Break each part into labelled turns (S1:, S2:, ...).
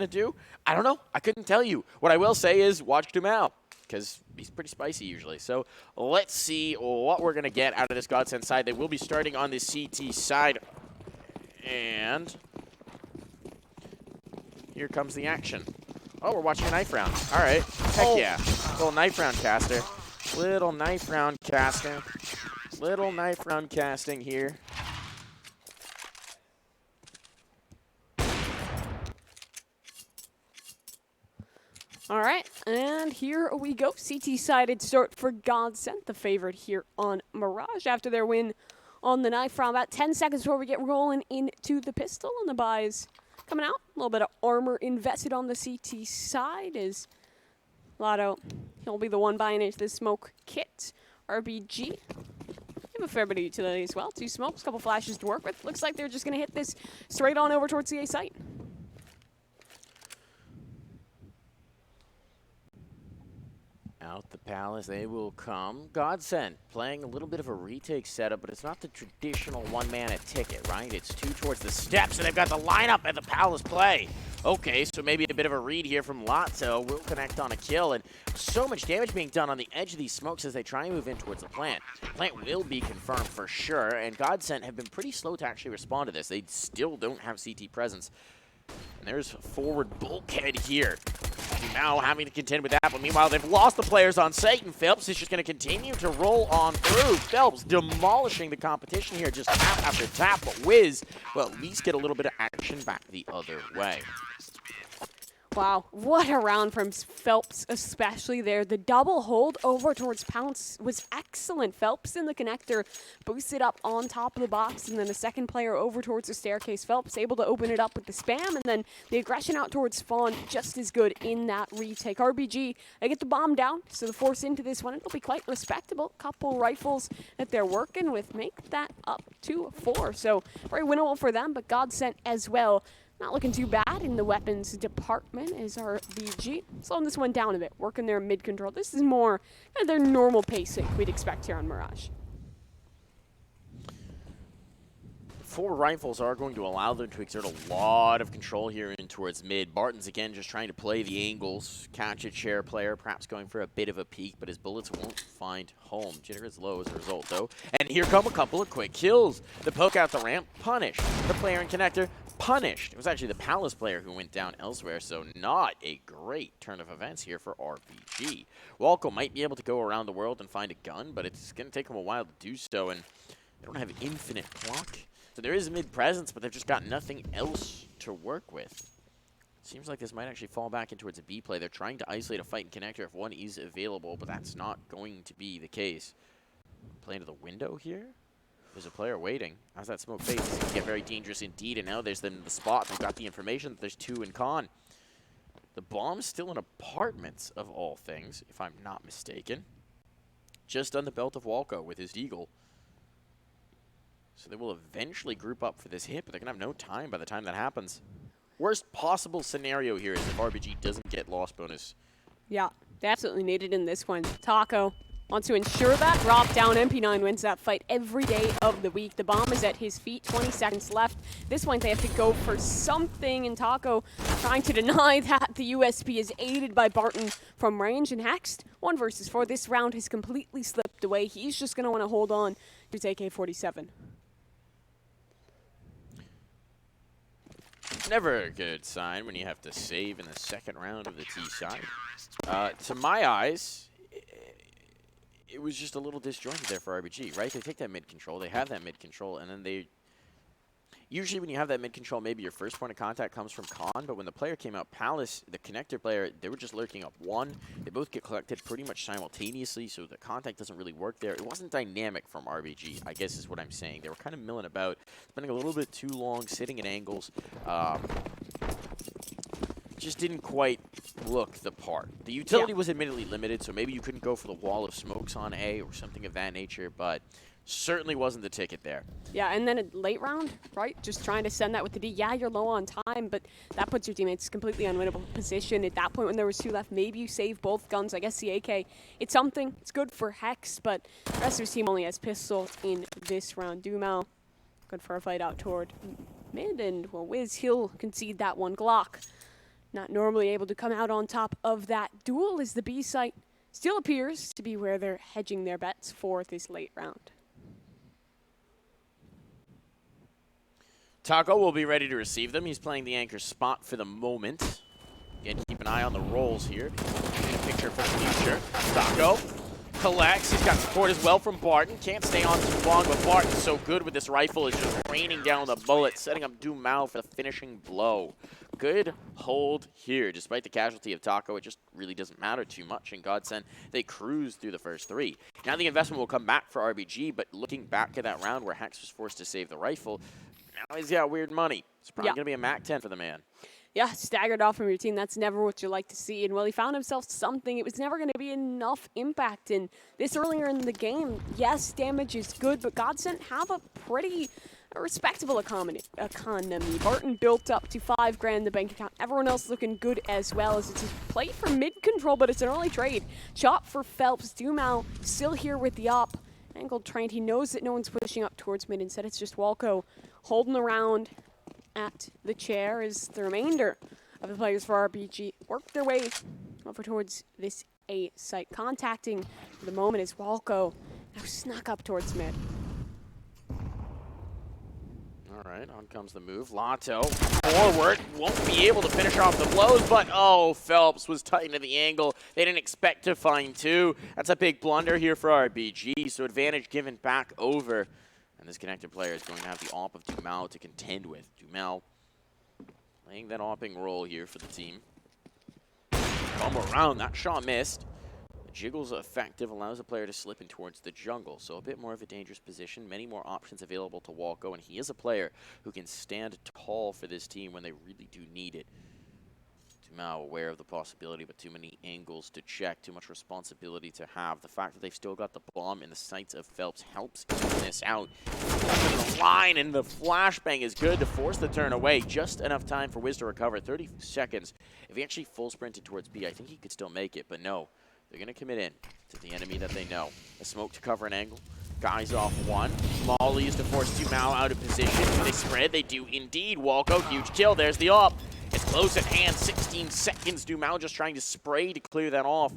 S1: to do? I don't know. I couldn't tell you. What I will say is watch Dumao, because he's pretty spicy usually. So let's see what we're going to get out of this Godsent side. They will be starting on the CT side. And here comes the action. Oh, we're watching a knife round. All right. Heck yeah. Little knife round caster. Little knife round casting. Little knife round casting here.
S2: All right, and here we go. CT-sided start for Godsent, the favorite here on Mirage after their win on the knife round. About 10 seconds before we get rolling into the pistol, and the buys coming out. A little bit of armor invested on the CT side as Lotto, he'll be the one buying into the smoke kit. RBG, have a fair bit of utility as well. 2 smokes, couple flashes to work with. Looks like they're just going to hit this straight on over towards the A site.
S1: Out the palace, they will come. Godsent playing a little bit of a retake setup, but it's not the traditional one-mana ticket, right? It's 2 towards the steps, and they've got the lineup at the palace play. Okay, so maybe a bit of a read here from Lotso. Will connect on a kill, and so much damage being done on the edge of these smokes as they try and move in towards the plant. Plant will be confirmed for sure, and Godsent have been pretty slow to actually respond to this. They still don't have CT presence. And there's forward bulkhead here. Now having to contend with that, but meanwhile they've lost the players on site, and Phelps is just going to continue to roll on through. Phelps demolishing the competition here, just tap after tap, but Wiz will at least get a little bit of action back the other way.
S2: Wow, what a round from Phelps, especially there. The double hold over towards Pounce was excellent. Phelps in the connector boosted up on top of the box, and then the second player over towards the staircase. Phelps able to open it up with the spam, and then the aggression out towards Fawn just as good in that retake. RBG, they get the bomb down, so the force into this one, it'll be quite respectable. Couple rifles that they're working with make that up to 4. So very winnable for them, but Godsent as well. Not looking too bad in the weapons department is our BG. Slowing this one down a bit, working their mid-control. This is more kind of their normal pacing we'd expect here on Mirage.
S1: 4 rifles are going to allow them to exert a lot of control here in towards mid. Barton's again just trying to play the angles, catch a chair player, perhaps going for a bit of a peek, but his bullets won't find home. Jitter is low as a result, though. And here come a couple of quick kills. The poke out the ramp, punished. The player in connector, punished. It was actually the Palace player who went down elsewhere, so not a great turn of events here for RBG. Walco might be able to go around the world and find a gun, but it's going to take him a while to do so, and they don't have infinite clock. So there is mid presence, but they've just got nothing else to work with. Seems like this might actually fall back in towards a B play. They're trying to isolate a fight and connector if one is available, but that's not going to be the case. Play into the window here. There's a player waiting. As that smoke fades, it's going to get very dangerous indeed, and now there's them in the spot. They've got the information that there's 2 in con. The bomb's still in apartments, of all things, if I'm not mistaken. Just on the belt of Walco with his Deagle. So they will eventually group up for this hit, but they're going to have no time by the time that happens. Worst possible scenario here is if RBG doesn't get loss bonus.
S2: Yeah, they absolutely need it in this one. Taco wants to ensure that. Drop down. MP9 wins that fight every day of the week. The bomb is at his feet. 20 seconds left. This one they have to go for something, and Taco trying to deny that. The USP is aided by Barton from range, and Hext, 1 versus 4. This round has completely slipped away. He's just going to want to hold on to his AK-47.
S1: Never a good sign when you have to save in the second round of the T side. To my eyes, it was just a little disjointed there for RBG, right? They take that mid control, they have that mid control, and then they... Usually when you have that mid control, maybe your first point of contact comes from con, but when the player came out, Palace, the connector player, they were just lurking up 1. They both get collected pretty much simultaneously, so the contact doesn't really work there. It wasn't dynamic from RBG, I guess is what I'm saying. They were kind of milling about, spending a little bit too long, sitting at angles. Just didn't quite look the part. The utility was admittedly limited, so maybe you couldn't go for the wall of smokes on A or something of that nature, but certainly wasn't the ticket there.
S2: Yeah, and then a late round, right? Just trying to send that with the D. Yeah, you're low on time, but that puts your teammates completely unwinnable position. At that point, when there was 2 left, maybe you save both guns. I guess the AK, it's something. It's good for Hex, but the rest of his team only has pistol in this round. Dumao, good for a fight out toward mid, and well, Wiz, he'll concede that one. Glock not normally able to come out on top of that duel, as the B site still appears to be where they're hedging their bets for this late round.
S1: Taco will be ready to receive them. He's playing the anchor spot for the moment. Again, keep an eye on the rolls here. Get a picture for the future. Taco collects. He's got support as well from Barton. Can't stay on too long, but Barton's so good with this rifle. Is just raining down the bullets, setting up Dumao for the finishing blow. Good hold here. Despite the casualty of Taco, it just really doesn't matter too much. In Godsent, they cruise through the first three. Now the investment will come back for RBG, but looking back at that round where Hex was forced to save the rifle, now he's got weird money. It's probably going to be a MAC 10 for the man.
S2: Yeah, staggered off from your team. That's never what you like to see. And while he found himself something, it was never going to be enough impact. And this earlier in the game, yes, damage is good, but Godsent have a pretty respectable economy. Barton built up to $5,000 in the bank account. Everyone else looking good as well, as it's a play for mid control, but it's an early trade. Chop for Phelps. Dumao still here with the op. Angled trained. He knows that no one's pushing up towards mid. Instead, it's just Walco holding around at the chair as the remainder of the players for RBG work their way over towards this A site. Contacting for the moment is Walco. Now snuck up towards mid.
S1: All right, on comes the move. Lato forward. Won't be able to finish off the blows, but oh, Phelps was tight into the angle. They didn't expect to find two. That's a big blunder here for RBG, so advantage given back over. And this connected player is going to have the op of Dumao to contend with. Dumao playing that opping role here for the team. Come around, that shot missed. The jiggle's effective, allows a player to slip in towards the jungle. So a bit more of a dangerous position, many more options available to Walco, and he is a player who can stand tall for this team when they really do need it. Dumao aware of the possibility, but too many angles to check, too much responsibility to have. The fact that they've still got the bomb in the sights of Phelps helps even this out. The line and the flashbang is good to force the turn away. Just enough time for Wiz to recover. 30 seconds. If he actually full sprinted towards B, I think he could still make it, but no. They're going to commit in to the enemy that they know. A smoke to cover an angle. Guys off one. Molly is to force Dumao out of position. Do they spread? They do indeed. Walco, huge kill. There's the op. It's close at hand, 16 seconds. Dumao just trying to spray to clear that off.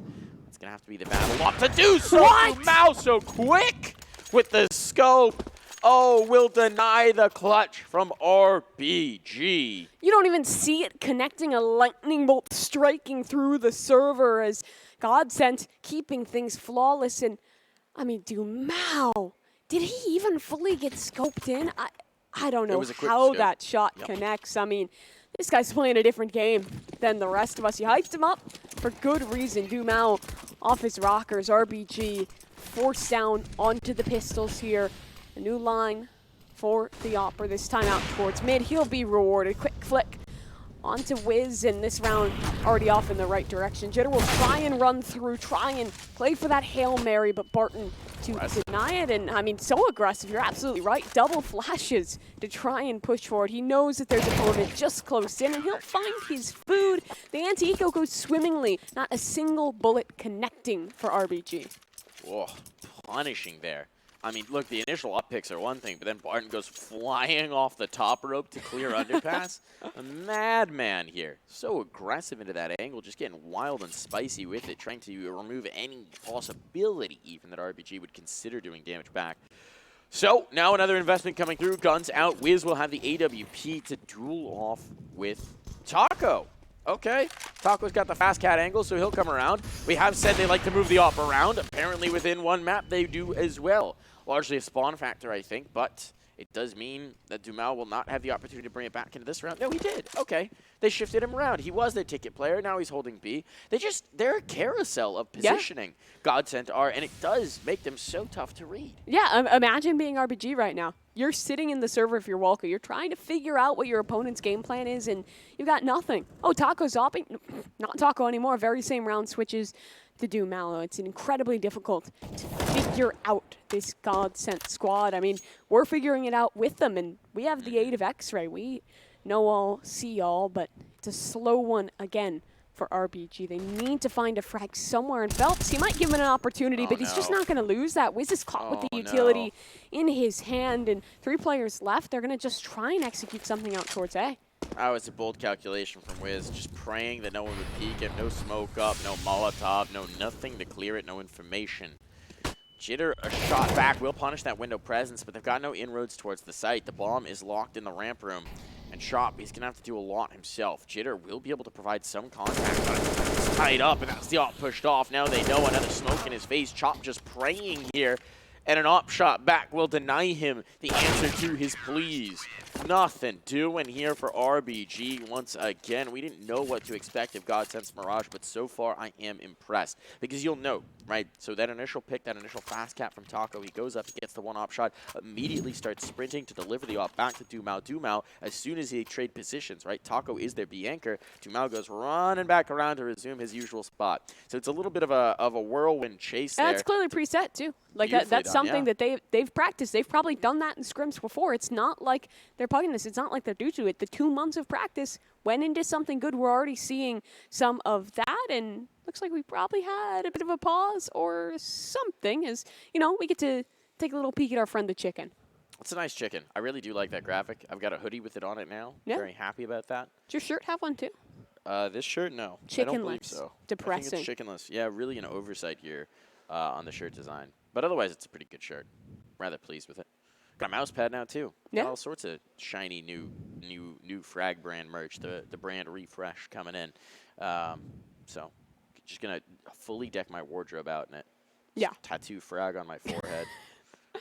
S1: It's going to have to be the battle op to do so.
S2: What?
S1: Dumao so quick with the scope. Oh, will deny the clutch from RBG.
S2: You don't even see it connecting, a lightning bolt striking through the server as Godsent keeping things flawless. And, I mean, Dumao, did he even fully get scoped in? I don't know how that shot connects. I mean, this guy's playing a different game than the rest of us. You hyped him up for good reason. Dumao off his rockers. RBG forced down onto the pistols here. A new line for the Opera this time out towards mid. He'll be rewarded. Quick flick onto Wiz, and this round already off in the right direction. Jitter will try and run through, try and play for that Hail Mary, but Barton to deny it. And I mean, so aggressive. You're absolutely right. Double flashes to try and push forward. He knows that there's a opponent just close in, and he'll find his food. The anti-eco goes swimmingly. Not a single bullet connecting for RBG.
S1: Whoa, punishing there. I mean, look, the initial up picks are one thing, but then Barton goes flying off the top rope to clear underpass. A madman here. So aggressive into that angle, just getting wild and spicy with it, trying to remove any possibility even that RBG would consider doing damage back. So, now another investment coming through. Guns out. Wiz will have the AWP to duel off with Taco. Okay, Taco's got the fast cat angle, so he'll come around. We have said they like to move the op around. Apparently within one map, they do as well. Largely a spawn factor, I think, but it does mean that Dumao will not have the opportunity to bring it back into this round. No, he did. Okay. They shifted him around. He was their ticket player. Now he's holding B. They're a carousel of positioning. Yeah. Godsent are, and it does make them so tough to read.
S2: Yeah, imagine being RBG right now. You're sitting in the server if you're Walker. You're trying to figure out what your opponent's game plan is, and you've got nothing. Oh, Taco's opping. Not Taco anymore. Very same round switches to Dumao. It's incredibly difficult to figure out this Godsent squad. I mean, we're figuring it out with them, and we have the aid of X-Ray. We know all, see all, but it's a slow one again for RBG. They need to find a frag somewhere in Phelps. He might give him an opportunity, but he's just not going to lose that. Wiz is caught with the utility in his hand, and 3 players left. They're going to just try and execute something out towards A.
S1: That was a bold calculation from Wiz, just praying that no one would peek it, no smoke up, no Molotov, no nothing to clear it, no information. Jitter, a shot back, will punish that window presence, but they've got no inroads towards the site. The bomb is locked in the ramp room, and Chop, he's going to have to do a lot himself. Jitter will be able to provide some contact, but it's tied up, and that's the op pushed off. Now they know another smoke in his face. Chop just praying here, and an op shot back will deny him the answer to his pleas. Nothing doing here for RBG once again. We didn't know what to expect of Godsent's Mirage, but so far I am impressed. Because you'll note, right, so that initial pick, that initial fast cap from Taco, he goes up, he gets the one op shot, immediately starts sprinting to deliver the op back to Dumao. Dumao, as soon as they trade positions, right, Taco is their B anchor. Dumao goes running back around to resume his usual spot. So it's a little bit of a whirlwind chase there.
S2: And it's clearly preset, too. Like, that's something that they've practiced. They've probably done that in scrims before. It's not like they're pugging this. It's not like they're due to it. The 2 months of practice went into something good. We're already seeing some of that, and looks like we probably had a bit of a pause or something as, you know, we get to take a little peek at our friend the chicken.
S1: It's a nice chicken. I really do like that graphic. I've got a hoodie with it on it now.
S2: Yeah.
S1: Very happy about that.
S2: Does your shirt have one, too?
S1: This shirt, no.
S2: Chickenless.
S1: I don't believe so.
S2: Depressing.
S1: I think it's chickenless. Yeah, really an oversight here on the shirt design. But otherwise, it's a pretty good shirt. Rather pleased with it. Got a mouse pad now, too.
S2: Yeah.
S1: Got all sorts of shiny new Frag brand merch. The brand refresh coming in. So just going to fully deck my wardrobe out in it.
S2: Yeah.
S1: Tattoo Frag on my forehead.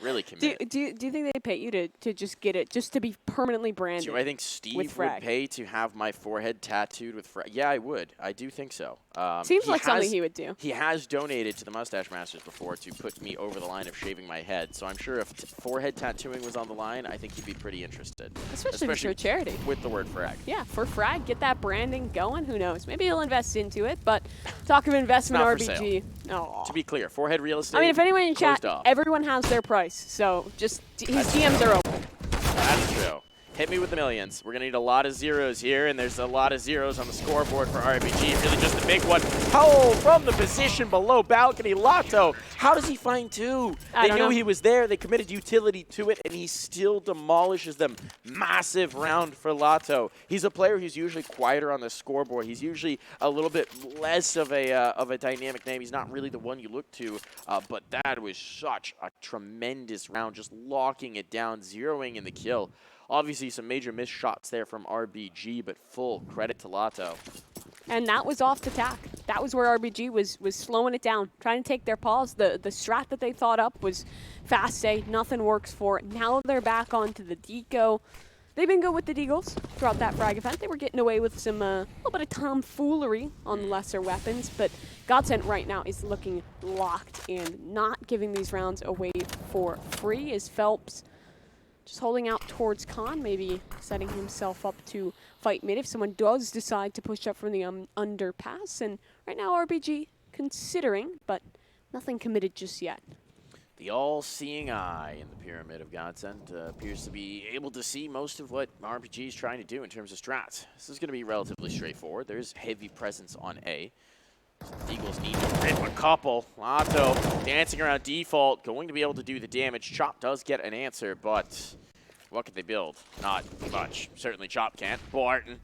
S1: Really committed.
S2: Do you think they pay you to just get it, just to be permanently branded?
S1: Do I think Steve would pay to have my forehead tattooed with Frag? Yeah, I would. I do think so.
S2: Seems like something he would do.
S1: He has donated to the Mustache Masters before to put me over the line of shaving my head. So I'm sure if forehead tattooing was on the line, I think he'd be pretty interested.
S2: Especially for charity.
S1: With the word Frag.
S2: Yeah, for Frag, get that branding going. Who knows? Maybe he'll invest into it, but talk of investment RBG. Oh.
S1: To be clear, forehead real estate.
S2: I mean, if anyone in chat,
S1: off.
S2: everyone has their price. So just his DMs are open.
S1: That's true. Hit me with the millions. We're going to need a lot of zeros here, and there's a lot of zeros on the scoreboard for RBG. Really just a big one. Howell from the position below balcony. Lotto, how does he find two? They knew he was there. They committed utility to it, and he still demolishes them. Massive round for Lotto. He's a player who's usually quieter on the scoreboard. He's usually a little bit less of a dynamic name. He's not really the one you look to, but that was such a tremendous round, just locking it down, zeroing in the kill. Obviously, some major missed shots there from RBG, but full credit to Lotto.
S2: And that was off the tack. That was where RBG was slowing it down, trying to take their pause. The strat that they thought up was fast A. Nothing works for it. Now they're back onto the deco. They've been good with the deagles throughout that frag event. They were getting away with some little bit of tomfoolery on the lesser weapons, but Godsent right now is looking locked and not giving these rounds away for free as Phelps just holding out towards Khan, maybe setting himself up to fight mid if someone does decide to push up from the underpass. And right now RBG considering, but nothing committed just yet.
S1: The all-seeing eye in the pyramid of Godsent appears to be able to see most of what RBG is trying to do in terms of strats. This is going to be relatively straightforward. There's heavy presence on A. The Eagles need to rip a couple. Lotto dancing around default, going to be able to do the damage. Chop does get an answer, but what could they build? Not much. Certainly Chop can't. Barton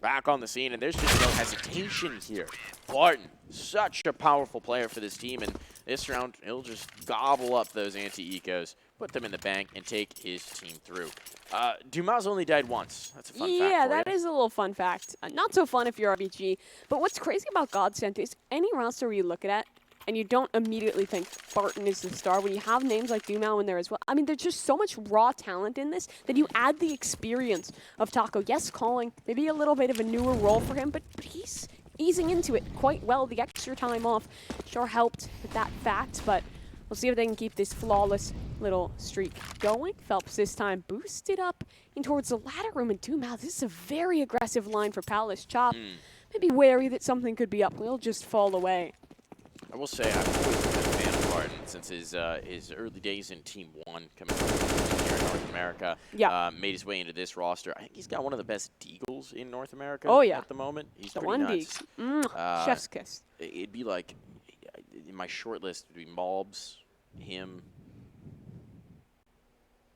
S1: back on the scene, and there's just no hesitation here. Barton, such a powerful player for this team, and this round, he'll just gobble up those anti-ecos, put them in the bank, and take his team through. Dumas only died once. That's a fun fact.
S2: Yeah, that is a little fun fact. Not so fun if you're RBG. But what's crazy about Godsent is any roster where you look at it and you don't immediately think Barton is the star, when you have names like Dumao in there as well. I mean, there's just so much raw talent in this that you add the experience of Taco. Yes, calling, maybe a little bit of a newer role for him, but he's easing into it quite well. The extra time off sure helped with that fact, but we'll see if they can keep this flawless little streak going. Phelps this time boosted up in towards the ladder room, and Dumao, this is a very aggressive line for Palace. Chop, maybe wary that something could be up. We'll just fall away.
S1: I will say, I've always been a fan of Barton since his early days in Team 1 coming from here in North America.
S2: Yeah.
S1: Made his way into this roster. I think he's got one of the best deagles in North America at the moment. He's
S2: the
S1: pretty
S2: one
S1: nuts.
S2: Chef's kiss.
S1: It'd be like, in my short list, would be Malbs, him.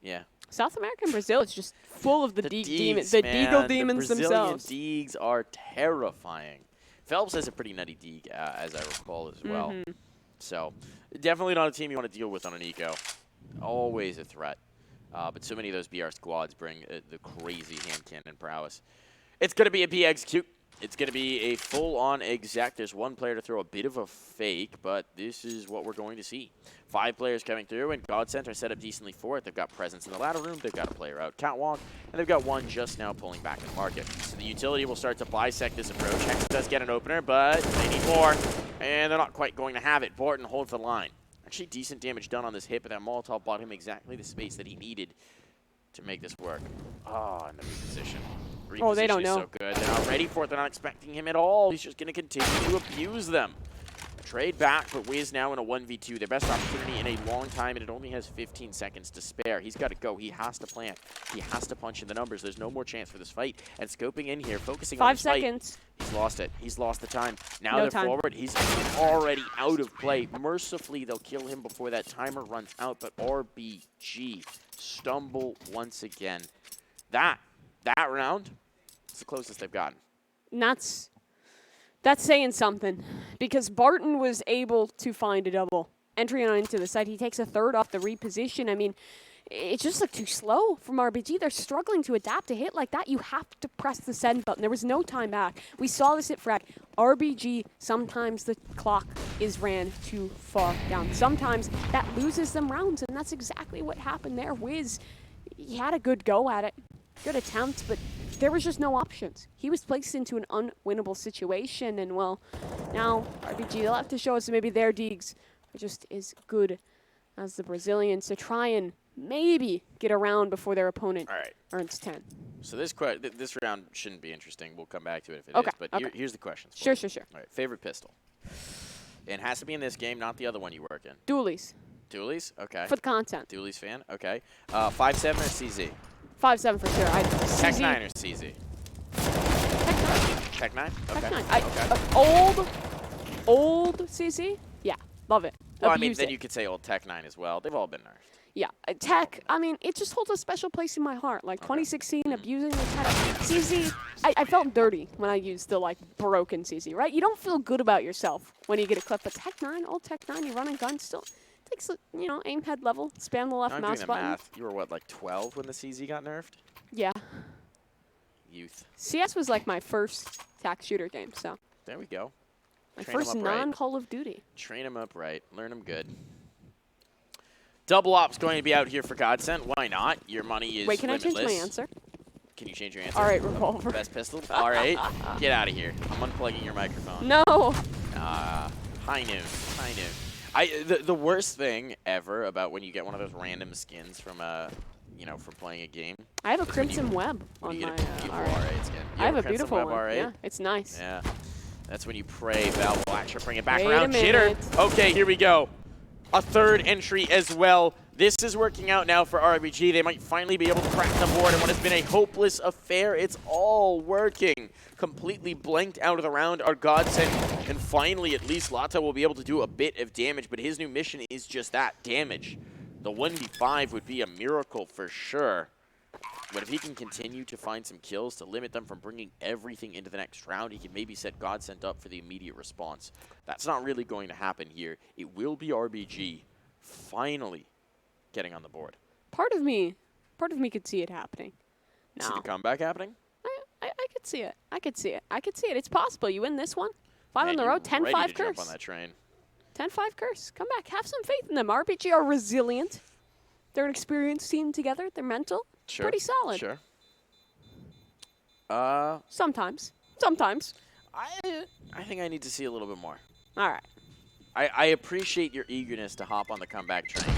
S1: Yeah.
S2: South America and Brazil is just full of the demons,
S1: the
S2: Deagle demons themselves.
S1: Brazilian Deegs are terrifying. Phelps has a pretty nutty Deeg, as I recall, as well. So definitely not a team you want to deal with on an eco. Always a threat. But so many of those BR squads bring the crazy hand cannon prowess. It's going to be a B execute. It's going to be a full-on exec. There's one player to throw a bit of a fake, but this is what we're going to see. 5 players coming through, and Godsent are set up decently for it. They've got presence in the ladder room. They've got a player out catwalk, and they've got one just now pulling back in the market. So the utility will start to bisect this approach. Hex does get an opener, but they need more, and they're not quite going to have it. Barton holds the line. Actually, decent damage done on this hit, but that Molotov bought him exactly the space that he needed to make this work. Oh, in the reposition.
S2: Oh, they don't know.
S1: So good. They're not ready for it. They're not expecting him at all. He's just going to continue to abuse them. Trade back, but Wiz now in a 1v2. Their best opportunity in a long time, and it only has 15 seconds to spare. He's got to go. He has to plant. He has to punch in the numbers. There's no more chance for this fight. And scoping in here, focusing on this fight.
S2: 5 seconds.
S1: He's lost it. He's lost the time. Now
S2: No
S1: they're
S2: time.
S1: forward. He's already out of play. Mercifully, they'll kill him before that timer runs out, but RBG stumble once again. That round, it's the closest they've gotten.
S2: And that's saying something, because Barton was able to find a double entry on into the site. He takes a third off the reposition. I mean, it just looked too slow from RBG. They're struggling to adapt a hit like that. You have to press the send button. There was no time back. We saw this at Frag. RBG, sometimes the clock is ran too far down. Sometimes that loses them rounds, and that's exactly what happened there. Wiz, he had a good go at it, good attempt, but there was just no options. He was placed into an unwinnable situation, and well, now RBG, they'll have to show us maybe their Deegs are just as good as the Brazilians to try and maybe get around before their opponent earns 10.
S1: So this round shouldn't be interesting. We'll come back to it if it is. But here's the questions.
S2: Sure.
S1: All right, favorite pistol. It has to be in this game, not the other one you work in.
S2: Dualies.
S1: Dualies? Okay.
S2: For the content.
S1: Dualies fan? Okay. 5.7 or CZ?
S2: 5.7 for sure.
S1: Tech 9 or CZ? Tech 9? Okay.
S2: Tech 9. Old CZ? Yeah, love it.
S1: Well, I mean, then you could say old Tech 9 as well. They've all been nerfed.
S2: Yeah, Tech, I mean, it just holds a special place in my heart. Like 2016, abusing the Tech. CZ, I felt dirty when I used the, like, broken CZ, right? You don't feel good about yourself when you get a clip. But Tech 9, old Tech 9, you run a gun still. Takes, you know, aim head level, spam the left mouse button.
S1: Math. You were, what, like 12 when the CZ got nerfed?
S2: Yeah.
S1: Youth.
S2: CS was, like, my first tac shooter game, so.
S1: There we go.
S2: My first non-Call of Duty.
S1: Train them up right. Learn them good. Double op's going to be out here for Godsent. Why not? Your money is
S2: Wait, can
S1: limitless.
S2: I change my answer?
S1: Can you change your answer?
S2: All right, revolver.
S1: Best pistol? All right. Get out of here. I'm unplugging your microphone.
S2: No.
S1: High noon. The worst thing ever about when you get one of those random skins from from playing a game.
S2: I have a Crimson Web on my
S1: R8 skin.
S2: I have a beautiful one.
S1: R8?
S2: Yeah, it's nice.
S1: Yeah. That's when you pray Valve will actually bring it back
S2: Wait
S1: around.
S2: a minute.
S1: Jitter. Okay, here we go. A third entry as well. This is working out now for RBG. They might finally be able to crack the board in what has been a hopeless affair. It's all working. Completely blanked out of the round are Godsent. And finally, at least Lata will be able to do a bit of damage, but his new mission is just that, damage. The 1v5 would be a miracle for sure. But if he can continue to find some kills to limit them from bringing everything into the next round, he can maybe set Godsent up for the immediate response. That's not really going to happen here. It will be RBG finally getting on the board.
S2: Part of me could see it happening. No.
S1: See the comeback happening?
S2: I could see it. I could see it. It's possible. You win this one. 5 on the road. 10-5 curse.
S1: Jump on that train.
S2: 10-5 curse. Come back. Have some faith in them. RBG are resilient. They're an experienced team together. They're mental.
S1: Sure.
S2: Pretty solid.
S1: Sure.
S2: Sometimes.
S1: I think I need to see a little bit more.
S2: All right.
S1: I appreciate your eagerness to hop on the comeback train,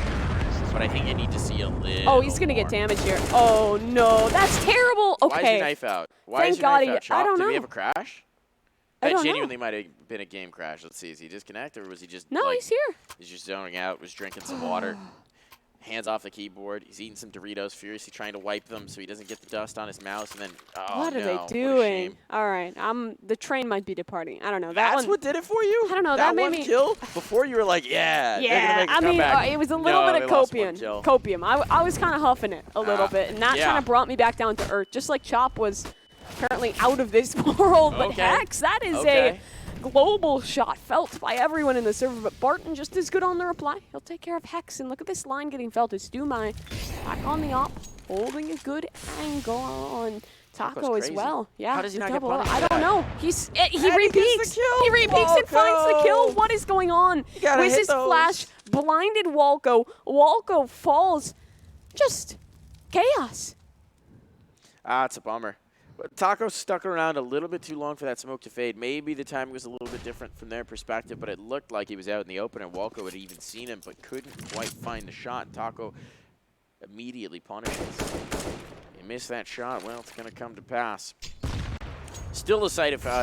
S1: but I think I need to see a little
S2: Oh, he's going to get damage here. Oh, no. That's terrible. Okay.
S1: Why is your knife out? Why is your knife out, Chop?
S2: I don't know.
S1: Did we have a crash?
S2: I don't
S1: That
S2: know.
S1: genuinely might have been a game crash. Let's see. Is he disconnected or was he just
S2: No,
S1: like,
S2: he's here.
S1: he's just zoning out, was drinking some water. Hands off the keyboard. He's eating some Doritos, furiously trying to wipe them so he doesn't get the dust on his mouse. And then, oh,
S2: what are
S1: no,
S2: they
S1: what a
S2: doing?
S1: shame.
S2: All right, the train might be departing. I don't know.
S1: That's what did it for you?
S2: I don't know.
S1: That
S2: That made
S1: one
S2: me
S1: kill? Before you were like, yeah, they're gonna make a
S2: I mean,
S1: comeback.
S2: it was a little
S1: No,
S2: bit of
S1: they lost one kill.
S2: copium. I was kind of huffing it a little bit, and that
S1: yeah.
S2: kind of brought me back down to earth, just like Chop was apparently out of this world. But
S1: Okay.
S2: Hex, that is
S1: Okay.
S2: a global shot felt by everyone in the server, but Barton just as good on the reply. He'll take care of Hex, and look at this line getting felt. It's Dumai back on the op, holding a good angle on Taco as well. Yeah,
S1: How does he
S2: the
S1: not get
S2: double.
S1: punished
S2: I
S1: for
S2: don't
S1: that?
S2: know. He
S1: And
S2: repeats.
S1: he gets the kill.
S2: He repeats and finds the kill.
S1: Walco.
S2: What is going on?
S1: You gotta
S2: With
S1: hit
S2: his
S1: those.
S2: flash, blinded Walco. Walco falls. Just chaos.
S1: It's a bummer. But Taco stuck around a little bit too long for that smoke to fade. Maybe the timing was a little bit different from their perspective, but it looked like he was out in the open, and Walco had even seen him, but couldn't quite find the shot. Taco immediately punishes. He missed that shot. Well, it's going to come to pass. Still a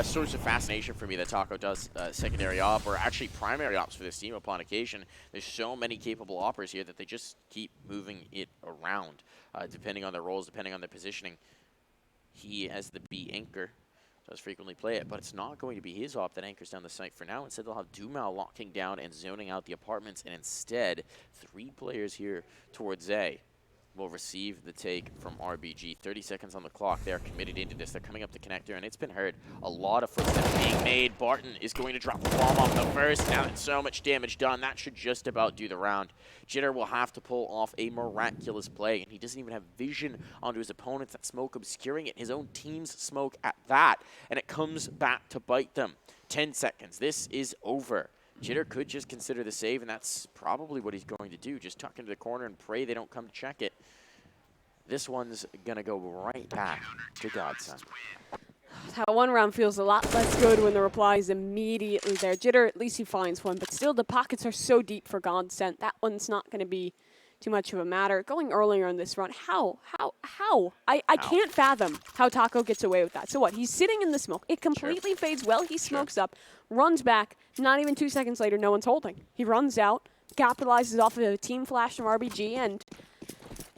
S1: source of fascination for me that Taco does secondary op, or actually primary ops for this team upon occasion. There's so many capable operators here that they just keep moving it around, depending on their roles, depending on their positioning. He, as the B anchor, does frequently play it, but it's not going to be his op that anchors down the site for now. Instead, they'll have Dumao locking down and zoning out the apartments, and instead, 3 players here towards A will receive the take from RBG. 30 seconds on the clock. They are committed into this. They're coming up the connector, and it's been heard. A lot of footsteps being made. Barton is going to drop the bomb off the first. Now that's so much damage done. That should just about do the round. Jitter will have to pull off a miraculous play, and he doesn't even have vision onto his opponents. That smoke obscuring it. His own team's smoke at that, and it comes back to bite them. 10 seconds. This is over. Jitter could just consider the save, and that's probably what he's going to do. Just tuck into the corner and pray they don't come to check it. This one's going to go right back to Godsent.
S2: That one round feels a lot less good when the reply is immediately there. Jitter, at least he finds one, but still the pockets are so deep for Godsent. That one's not going to be too much of a matter. Going earlier in this run, how? I can't fathom how Taco gets away with that. So what? He's sitting in the smoke. It completely fades well. He smokes up, runs back. Not even 2 seconds later, no one's holding. He runs out, capitalizes off of a team flash from RBG, and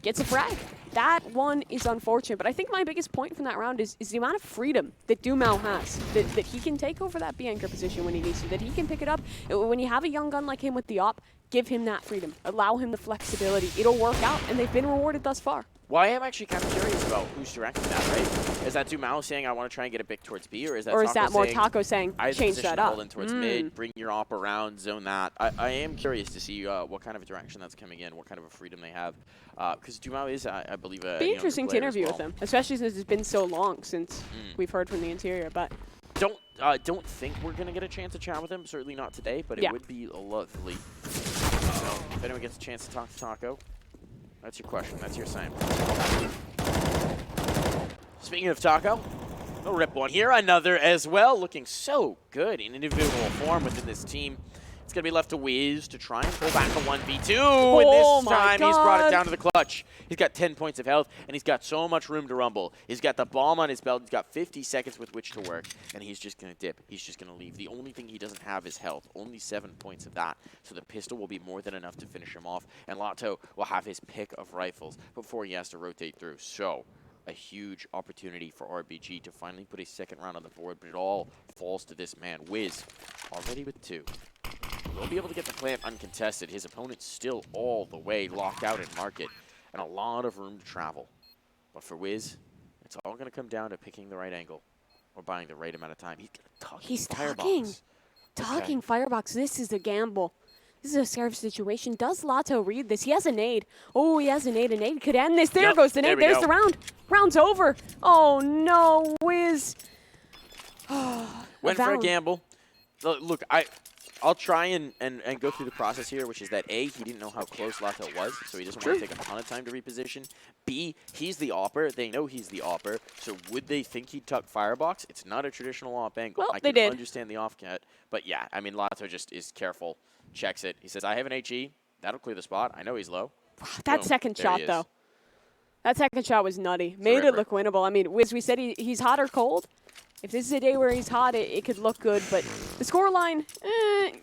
S2: gets a frag. That one is unfortunate, but I think my biggest point from that round is the amount of freedom that Dumao has, that he can take over that B anchor position when he needs to, that he can pick it up. When you have a young gun like him with the op, give him that freedom. Allow him the flexibility. It'll work out, and they've been rewarded thus far.
S1: Well, I am actually kind of curious about who's directing that, right? Is that Dumao saying, I want to try and get a pick towards B, or is that
S2: more Taco saying, change that up?
S1: In towards mid, bring your op around, zone that. I am curious to see what kind of a direction that's coming in, what kind of a freedom they have. Because Dumao is, I believe, a
S2: Be interesting to interview with
S1: well.
S2: him, especially since it's been so long since we've heard from the interior. But
S1: don't think we're going to get a chance to chat with him, certainly not today, but it would be lovely. So, if anyone gets a chance to talk to Taco, that's your question. That's your assignment. Speaking of Taco, we'll rip one here. Another as well. Looking so good in individual form within this team. It's going to be left to Wiz to try and pull back a 1v2. And this time he's brought it down to the clutch. He's got 10 points of health, and he's got so much room to rumble. He's got the bomb on his belt. He's got 50 seconds with which to work, and he's just going to dip. He's just going to leave. The only thing he doesn't have is health. Only 7 points of that. So the pistol will be more than enough to finish him off, and Lato will have his pick of rifles before he has to rotate through. So a huge opportunity for RBG to finally put a second round on the board, but it all falls to this man. Wiz already with 2. He'll be able to get the plant uncontested. His opponent's still all the way locked out in market, and a lot of room to travel. But for Wiz, it's all going to come down to picking the right angle or buying the right amount of time. He's
S2: talking Firebox. This is a gamble. This is a scary situation. Does Lato read this? He has a nade. Oh, he has a nade. A nade could end this. There goes the nade. There's the round. Round's over. Oh, no, Wiz.
S1: Went for a gamble. Look, I'll try and go through the process here, which is that A, he didn't know how close Lato was, so he doesn't want to take a ton of time to reposition. B, he's the opper. They know he's the opper, so would they think he'd tuck Firebox? It's not a traditional op angle.
S2: Well,
S1: I can understand the off cat, but yeah, I mean, Lato just is careful, checks it. He says, I have an HE. That'll clear the spot. I know he's low.
S2: That
S1: Boom,
S2: second shot, though. That second shot was nutty. Made it look winnable. I mean, Wiz, we said he's hot or cold. If this is a day where he's hot, it could look good, but the scoreline,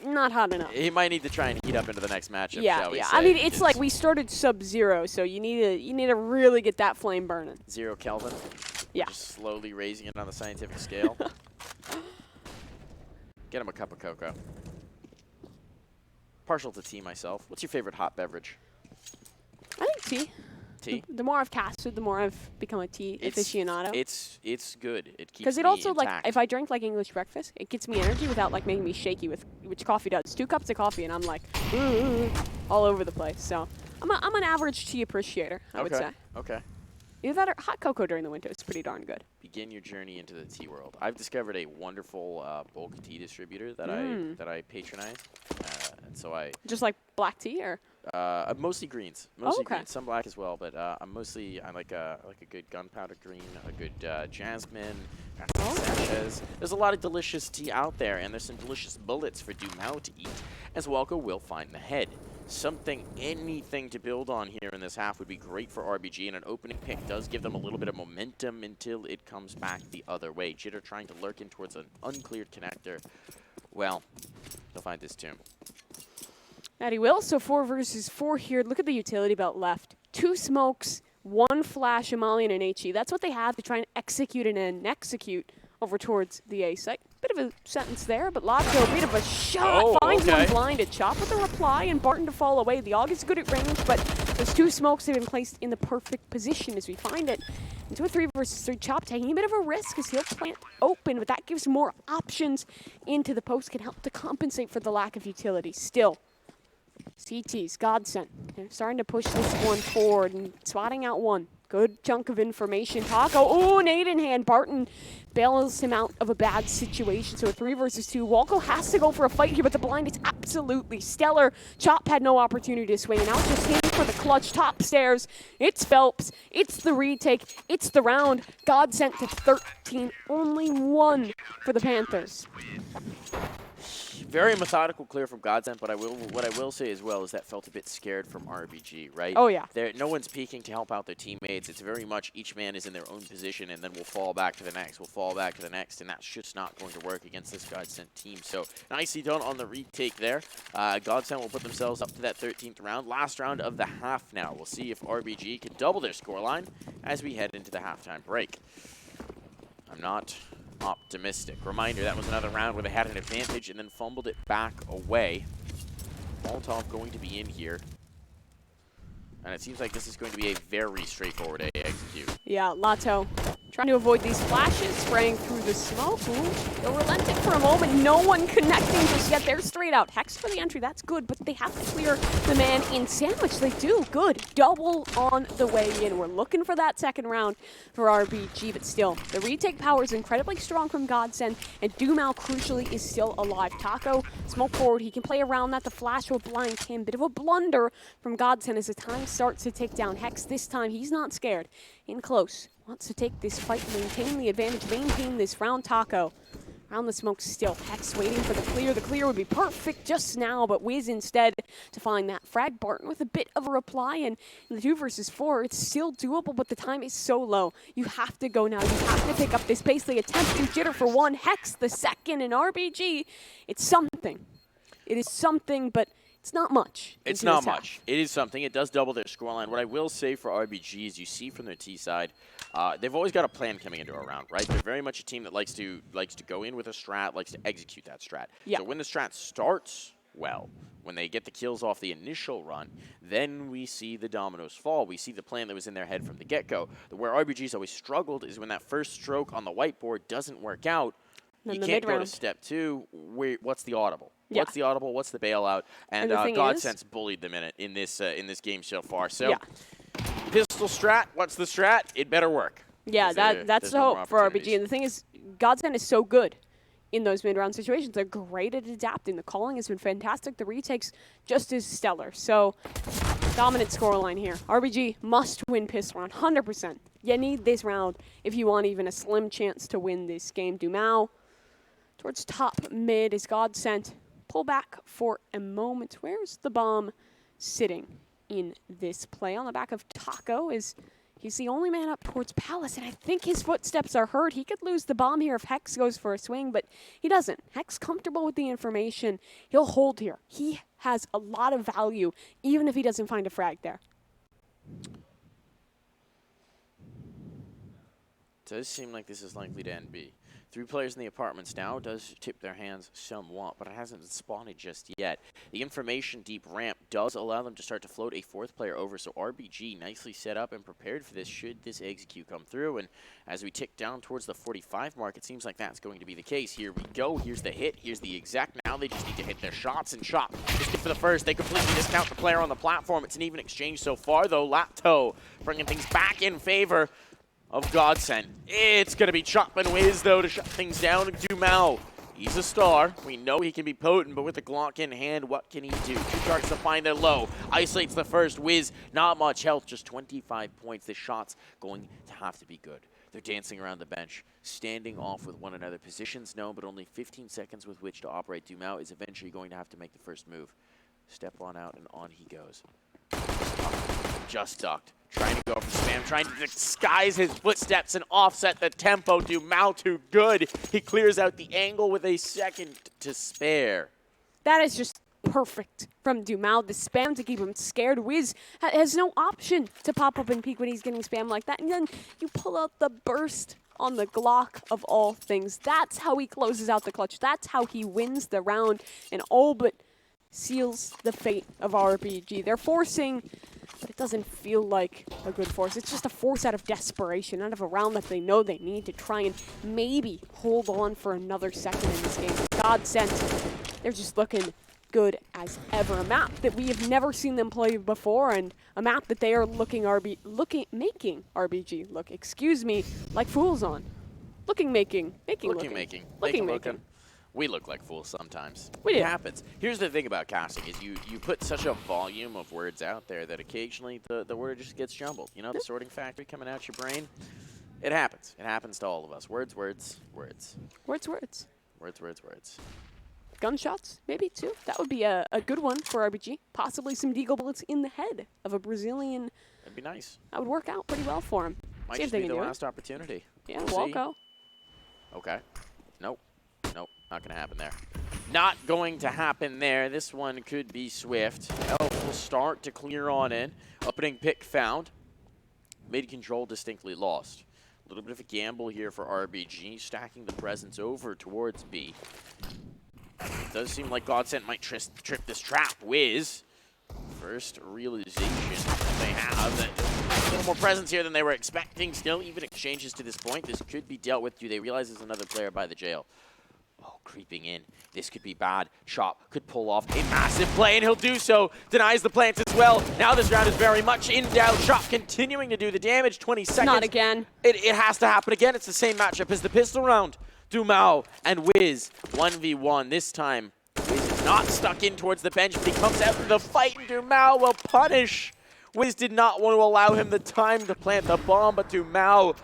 S2: not hot enough.
S1: He might need to try and heat up into the next matchup,
S2: Yeah,
S1: shall we
S2: yeah.
S1: say.
S2: I mean, it's like we started sub-0, so you need to really get that flame burning.
S1: 0 Kelvin.
S2: Yeah.
S1: Just slowly raising it on the scientific scale. Get him a cup of cocoa. Partial to tea myself. What's your favorite hot beverage?
S2: I think tea.
S1: Tea?
S2: The more I've casted, the more I've become a tea aficionado.
S1: It's good. It keeps
S2: Because it
S1: me
S2: also,
S1: intact.
S2: like, if I drink, like, English breakfast, it gets me energy without, like, making me shaky, which coffee does. 2 cups of coffee, and I'm, like, all over the place. So I'm an average tea appreciator, I would say.
S1: Okay.
S2: Either that or hot cocoa during the winter is pretty darn good.
S1: Begin your journey into the tea world. I've discovered a wonderful bulk tea distributor that I patronize, and so I
S2: Just like black tea, or?
S1: mostly greens, mostly
S2: okay.
S1: greens, some black as well. But I like a good gunpowder green, a good jasmine, sachets. There's a lot of delicious tea out there, and there's some delicious bullets for Dumao to eat, as Welko will find the head. Anything to build on here in this half would be great for RBG, and an opening pick does give them a little bit of momentum until it comes back the other way. Jitter trying to lurk in towards an uncleared connector. Well, they'll find this tomb.
S2: That he will. So 4 versus 4 here. Look at the utility belt left. 2 smokes, 1 flash, Himalayan, and HE. That's what they have to try and execute and execute over towards the A site. Bit of a sentence there, but Lotto, bit of a shot. Finds one blinded. Chop with a reply, and Barton to fall away. The AUG is good at range, but those 2 smokes have been placed in the perfect position as we find it. Into a 3 versus 3. Chop taking a bit of a risk as he'll plant open, but that gives more options into the post, can help to compensate for the lack of utility. Still, CT's Godsent. They're starting to push this one forward and spotting out one. Good chunk of information. Taco, oh, nade in hand. Barton bails him out of a bad situation. So a 3 versus 2. Walko has to go for a fight here, but the blind is absolutely stellar. Chop had no opportunity to swing, and now just him for the clutch. Top stairs. It's Phelps. It's the retake. It's the round. Godsent to 13. Only 1 for the Panthers.
S1: Very methodical clear from Godsent, but what I will say as well is that felt a bit scared from RBG, right?
S2: Oh, yeah.
S1: No one's peeking to help out their teammates. It's very much each man is in their own position, and then we'll fall back to the next, and that's just not going to work against this Godsent team. So nicely done on the retake there. Godsent will put themselves up to that 13th round. Last round of the half now. We'll see if RBG can double their scoreline as we head into the halftime break. I'm not optimistic. Reminder, that was another round where they had an advantage and then fumbled it back away. Molotov going to be in here. And it seems like this is going to be a very straightforward A execute.
S2: Yeah, Lotto trying to avoid these flashes, spraying through the smoke. Ooh, they're relenting for a moment. No one connecting just yet. They're straight out. Hex for the entry, that's good, but they have to clear the man in sandwich. They do. Good. Double on the way in. We're looking for that second round for RBG, but still, the retake power is incredibly strong from Godsent, and Dumao, crucially, is still alive. Taco, smoke forward. He can play around that. The flash will blind him. Bit of a blunder from Godsent as the time starts to tick down. Hex this time, he's not scared. In close. Wants to take this fight, maintain the advantage, maintain this round. Taco around the smoke still. Hex waiting for the clear. The clear would be perfect just now, but Wiz instead to find that frag. Barton with a bit of a reply, and in the 2 versus 4, it's still doable, but the time is so low. You have to go now. You have to pick up this pace. They attempt to Jitter for 1. Hex the second, and RBG, it's something. It is something, but it's not much.
S1: It's not much. It is something. It does double their scoreline. What I will say for RBG is you see from their T side, they've always got a plan coming into a round, right? They're very much a team that likes to go in with a strat, likes to execute that strat.
S2: Yeah.
S1: So when the strat starts well, when they get the kills off the initial run, then we see the dominoes fall. We see the plan that was in their head from the get-go. Where RBG's always struggled is when that first stroke on the whiteboard doesn't work out, you can't go to step 2. What's the audible?
S2: Yeah.
S1: What's the audible? What's the bailout? And Godsent's bullied them in this game so far. So, pistol strat. What's the strat? It better work.
S2: Yeah, that's the hope for RBG. And the thing is, Godsent is so good in those mid-round situations. They're great at adapting. The calling has been fantastic. The retakes just as stellar. So, dominant scoreline here. RBG must win pistol round, 100%. You need this round if you want even a slim chance to win this game. Dumao towards top mid is Godsent. Pull back for a moment. Where's the bomb sitting in this play? On the back of Taco is He's the only man up towards Palace, and I think his footsteps are heard. He could lose the bomb here if Hex goes for a swing, but he doesn't. Hex comfortable with the information. He'll hold here. He has a lot of value, even if he doesn't find a frag there.
S1: Does seem like this is likely to end B. 3 players in the apartments now does tip their hands somewhat, but it hasn't spawning just yet. The information deep ramp does allow them to start to float a 4th player over, so RBG nicely set up and prepared for this should this execute come through. And as we tick down towards the 45 mark, it seems like that's going to be the case. Here we go. Here's the hit. Here's the exact. Now they just need to hit their shots and shot. Just get for the first. They completely discount the player on the platform. It's an even exchange so far, though. Lapto bringing things back in favor of Godsent. It's going to be Chop and Wiz, though, to shut things down. Dumao, he's a star. We know he can be potent, but with the Glock in hand, what can he do? 2 sharks to find their low. Isolates the first. Wiz, not much health, just 25 points. This shot's going to have to be good. They're dancing around the bench, standing off with one another. Positions known, but only 15 seconds with which to operate. Dumao is eventually going to have to make the first move. Step on out, and on he goes. Just ducked. Trying to go for spam, trying to disguise his footsteps and offset the tempo. Dumao too good. He clears out the angle with a second to spare.
S2: That is just perfect from Dumao. The spam to keep him scared. Wiz has no option to pop up and peek when he's getting spam like that. And then you pull out the burst on the Glock of all things. That's how he closes out the clutch. That's how he wins the round and all but seals the fate of RBG. They're forcing, but it doesn't feel like a good force. It's just a force out of desperation, out of a round that they know they need to try and maybe hold on for another second in this game. Godsent, they're just looking good as ever. A map that we have never seen them play before, and a map that they are making RBG look, excuse me, like fools on. Making.
S1: We look like fools sometimes.
S2: We do.
S1: It happens. Here's the thing about casting is you put such a volume of words out there that occasionally the word just gets jumbled. You know, the sorting factory coming out your brain. It happens. It happens to all of us. Words.
S2: Gunshots, maybe too. That would be a good one for RBG. Possibly some deagle bullets in the head of a Brazilian.
S1: That'd be nice.
S2: That would work out pretty well for him.
S1: Might
S2: See if
S1: just
S2: they
S1: be
S2: can
S1: the
S2: do
S1: last opportunity.
S2: Yeah,
S1: We'll see.
S2: Walco.
S1: Okay. Nope. Not going to happen there. Not going to happen there. This one could be swift. Elf will start to clear on in. Opening pick found. Mid control distinctly lost. A little bit of a gamble here for RBG, stacking the presence over towards B. It does seem like Godsent might trip this trap. Wiz, first realization they have that a little more presence here than they were expecting. Still, even exchanges to this point. This could be dealt with. Do they realize there's another player by the jail? Oh, creeping in. This could be bad. Chop could pull off a massive play, and he'll do so. Denies the plant as well. Now this round is very much in doubt. Chop continuing to do the damage. 20 seconds.
S2: Not again.
S1: It has to happen again. It's the same matchup as the pistol round. Dumao and Wiz, 1v1. This time, Wiz is not stuck in towards the bench, but he comes out of the fight, and Dumao will punish. Wiz did not want to allow him the time to plant the bomb, but Dumao,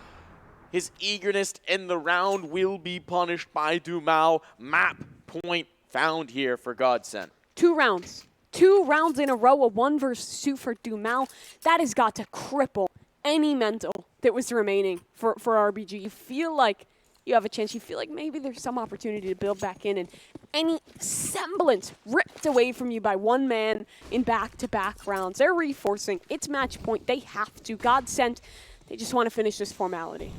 S1: his eagerness in the round will be punished by Dumao. Map point found here for Godsent.
S2: 2 rounds. 2 rounds in a row, a 1 versus 2 for Dumao. That has got to cripple any mental that was remaining for RBG. You feel like you have a chance. You feel like maybe there's some opportunity to build back in, and any semblance ripped away from you by one man in back-to-back rounds. They're reinforcing. It's match point. They have to. Godsent, they just want to finish this formality.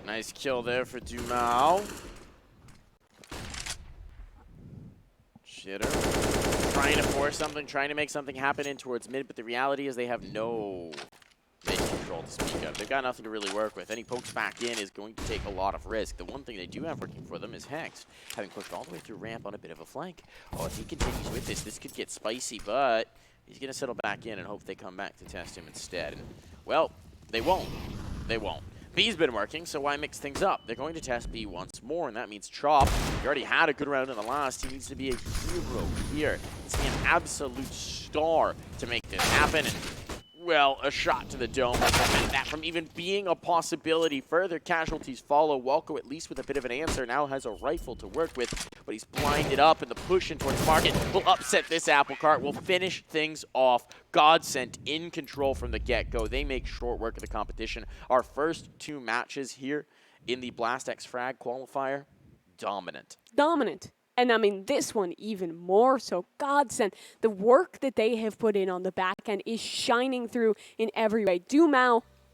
S1: Nice kill there for Dumao. Shitter. Trying to force something, trying to make something happen in towards mid, but the reality is they have no mid control to speak of. They've got nothing to really work with. Any pokes back in is going to take a lot of risk. The one thing they do have working for them is Hex, having pushed all the way through ramp on a bit of a flank. Oh, if he continues with this could get spicy, but he's going to settle back in and hope they come back to test him instead. And, well, they won't. They won't. B's been working, so why mix things up? They're going to test B once more, and that means Chop. He already had a good round in the last. He needs to be a hero here. He's an absolute star to make this happen. And well, a shot to the dome will prevent that from even being a possibility. Further casualties follow. Walco, at least with a bit of an answer, now has a rifle to work with, but he's blinded up, and the push in towards market will upset this apple cart, will finish things off. Godsent in control from the get-go. They make short work of the competition. Our first 2 matches here in the Blast X Frag qualifier, dominant.
S2: Dominant. And I mean, this one even more so. Godsent, the work that they have put in on the back end is shining through in every way. Dumao